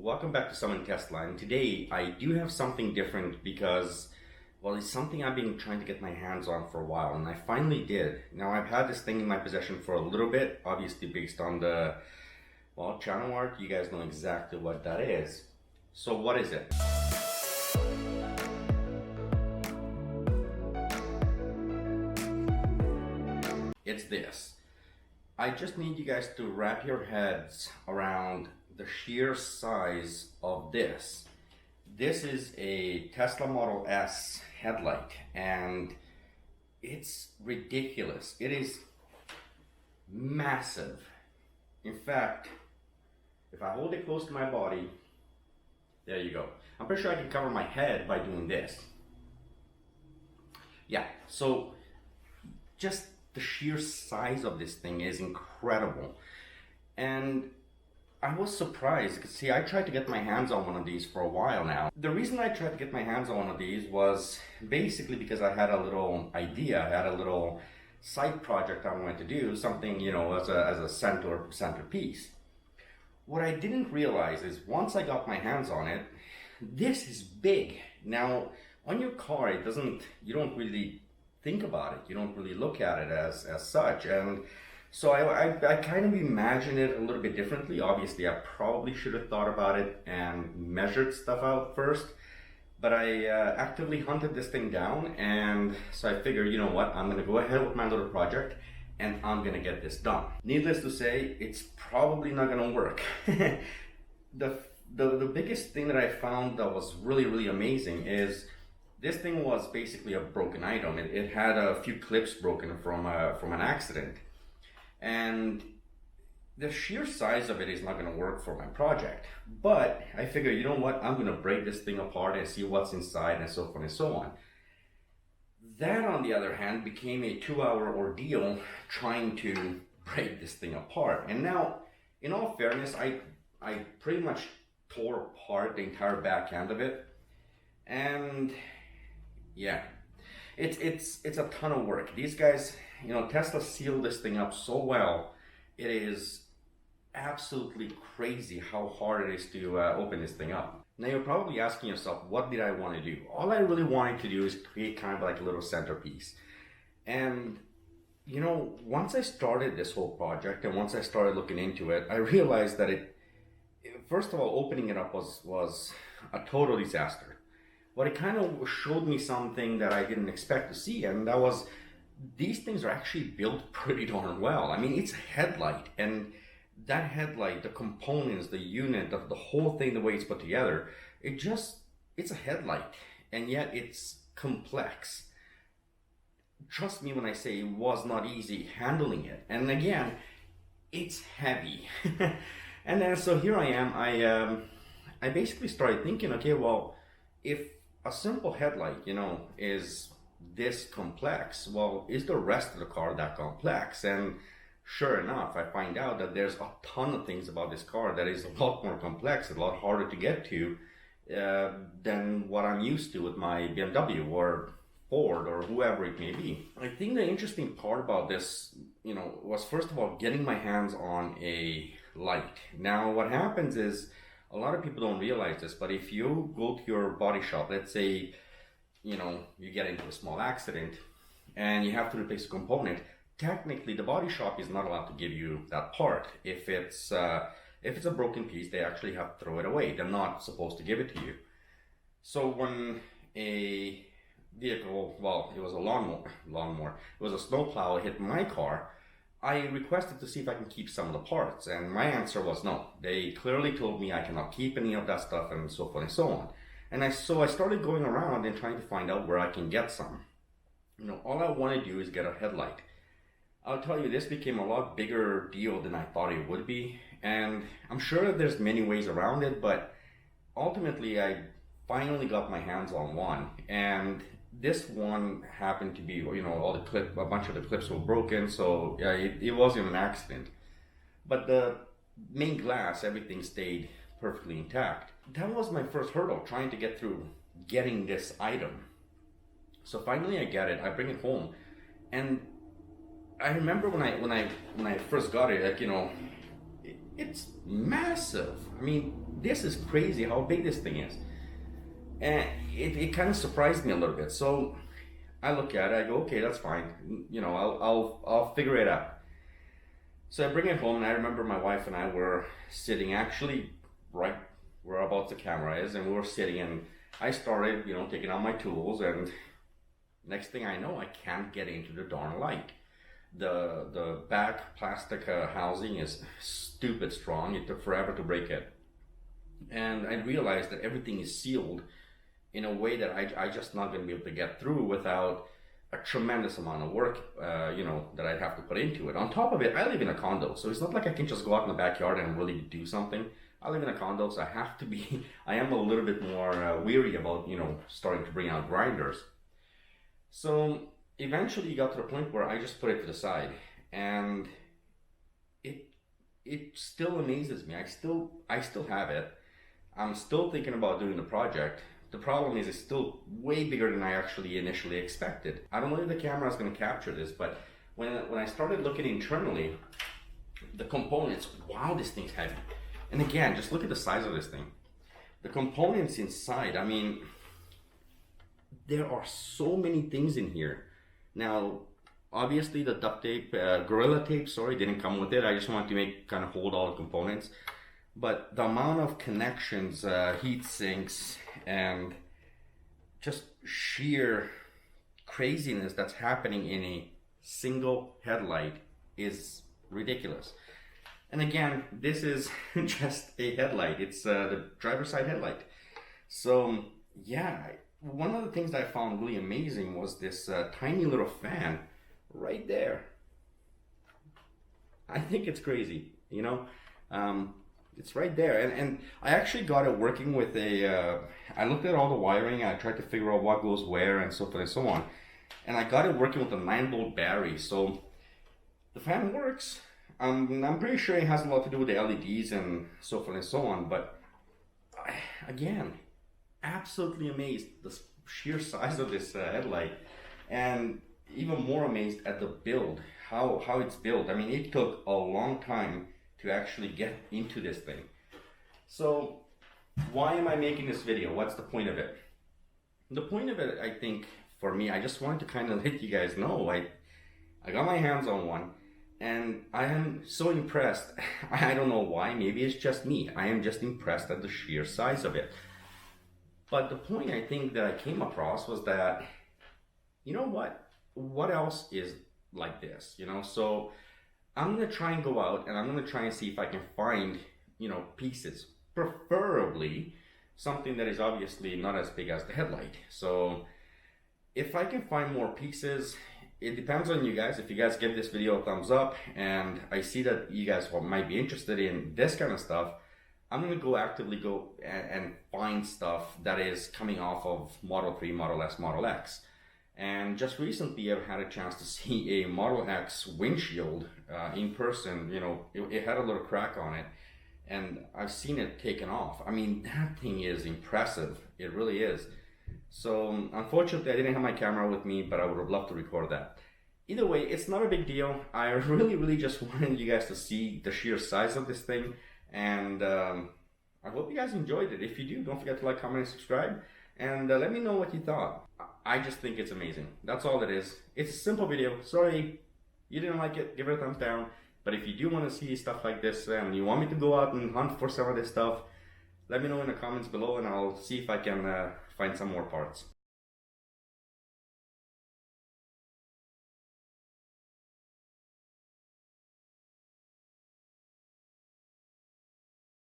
welcome back to Summon Tesla. And today I do have something different because, well, it's something I've been trying to get my hands on for a while, and I finally did. Now, I've had this thing in my possession for a little bit, obviously based on the, well, channel art. You guys know exactly what that is. So what is it? It's this. I just need you guys to wrap your heads around the sheer size of this. This is a Tesla Model S headlight, and it's ridiculous. It is massive. In fact, if I hold it close to my body, there you go. I'm pretty sure I can cover my head by doing this. Yeah, so just the sheer size of this thing is incredible. And I was surprised because, see, I tried to get my hands on one of these for a while now. The reason I tried to get my hands on one of these was basically because I had a little idea, I had a little side project I wanted to do, something, you know, as a centerpiece. What I didn't realize is once I got my hands on it, this is big. Now, on your car, you don't really think about it. You don't really look at it as such. And so I kind of imagine it a little bit differently. Obviously, I probably should have thought about it and measured stuff out first. But I actively hunted this thing down, and so I figured, you know what, I'm going to go ahead with my little project, and I'm going to get this done. Needless to say, it's probably not going to work. The biggest thing that I found that was really, really amazing is this thing was basically a broken item. It had a few clips broken from an accident. And the sheer size of it is not going to work for my project. But I figured, you know what, I'm going to break this thing apart and see what's inside and so forth and so on. That, on the other hand, became a 2-hour ordeal trying to break this thing apart. And now, in all fairness, I pretty much tore apart the entire back end of it. And yeah, it's a ton of work. These guys, you know, Tesla sealed this thing up so well. It is absolutely crazy how hard it is to open this thing up. Now you're probably asking yourself, what did I want to do? All I really wanted to do is create kind of like a little centerpiece. And you know, once I started this whole project and once I started looking into it, I realized that first of all, opening it up was a total disaster. But it kind of showed me something that I didn't expect to see, and that was these things are actually built pretty darn well. I mean, it's a headlight, and that headlight, the components, the unit, the whole thing, the way it's put together, it's a headlight, and yet it's complex. Trust me when I say it was not easy handling it. And again, it's heavy. And then so here I am, I basically started thinking, okay, well, if a simple headlight, you know, is this complex, well, is the rest of the car that complex? And sure enough, I find out that there's a ton of things about this car that is a lot more complex, a lot harder to get to than what I'm used to with my BMW or Ford or whoever it may be. I think the interesting part about this, you know, was first of all getting my hands on a light. Now what happens is, a lot of people don't realize this, but if you go to your body shop, let's say, you know, you get into a small accident and you have to replace a component, technically the body shop is not allowed to give you that part. If it's a broken piece, they actually have to throw it away. They're not supposed to give it to you. So when a vehicle, well, it was a lawnmower, it was a snowplow hit my car, I requested to see if I can keep some of the parts, and my answer was no. They clearly told me I cannot keep any of that stuff and so forth and so on. And so I started going around and trying to find out where I can get some. You know, all I want to do is get a headlight. I'll tell you, this became a lot bigger deal than I thought it would be, and I'm sure that there's many ways around it, but ultimately I finally got my hands on one, and this one happened to be, you know, a bunch of the clips were broken, so yeah, it wasn't an accident. But the main glass, everything stayed perfectly intact. That was my first hurdle, trying to get through getting this item. So finally I get it, I bring it home, and I remember when I first got it, like, you know, it's massive. I mean, this is crazy how big this thing is. And it kind of surprised me a little bit. So I look at it, I go, okay, that's fine. You know, I'll figure it out. So I bring it home, and I remember my wife and I were sitting actually right whereabouts the camera is, and we were sitting, and I started, you know, taking out my tools, and next thing I know, I can't get into the darn light. The back plastic housing is stupid strong. It took forever to break it. And I realized that everything is sealed in a way that I just not going to be able to get through without a tremendous amount of work, you know, that I'd have to put into it. On top of it, I live in a condo, so it's not like I can just go out in the backyard and really do something. I live in a condo, so I have to be, I am a little bit more weary about, you know, starting to bring out grinders. So eventually it got to the point where I just put it to the side, and it still amazes me. I still have it. I'm still thinking about doing the project. The problem is it's still way bigger than I actually initially expected. I don't know if the camera is going to capture this, but when I started looking internally, the components, wow, this thing's heavy. And again, just look at the size of this thing. The components inside, I mean, there are so many things in here. Now, obviously the duct tape, Gorilla Tape, sorry, didn't come with it. I just wanted to make, kind of hold all the components. But the amount of connections, heat sinks, and just sheer craziness that's happening in a single headlight is ridiculous. And again, this is just a headlight. It's the driver's side headlight. So yeah, one of the things that I found really amazing was this tiny little fan right there. I think it's crazy, you know. It's right there, and I actually got it working with a, I looked at all the wiring, I tried to figure out what goes where and so forth and so on, and I got it working with a 9-volt battery, so the fan works. I'm pretty sure it has a lot to do with the LEDs and so forth and so on, but again, absolutely amazed the sheer size of this headlight, and even more amazed at the build, how it's built. I mean, it took a long time to actually get into this thing. So why am I making this video? What's the point of it? The point of it, I think, for me, I just wanted to kind of let you guys know, I got my hands on one, and I am so impressed. I don't know why, maybe it's just me. I am just impressed at the sheer size of it. But the point I think that I came across was that, you know what else is like this, you know? So I'm going to try and go out, and I'm going to try and see if I can find, you know, pieces, preferably something that is obviously not as big as the headlight. So if I can find more pieces, it depends on you guys. If you guys give this video a thumbs up and I see that you guys might be interested in this kind of stuff, I'm going to go actively go and find stuff that is coming off of Model 3, Model S, Model X. And just recently I've had a chance to see a Model X windshield in person. You know, it had a little crack on it, and I've seen it taken off. I mean, that thing is impressive. It really is. So unfortunately I didn't have my camera with me, but I would have loved to record that. Either way, it's not a big deal. I really just wanted you guys to see the sheer size of this thing, and I hope you guys enjoyed it. If you do, don't forget to like, comment, and subscribe, and let me know what you thought. I just think it's amazing. That's all it is. It's a simple video. Sorry you didn't like it, give it a thumbs down. But if you do want to see stuff like this and you want me to go out and hunt for some of this stuff, let me know in the comments below, and I'll see if I can find some more parts.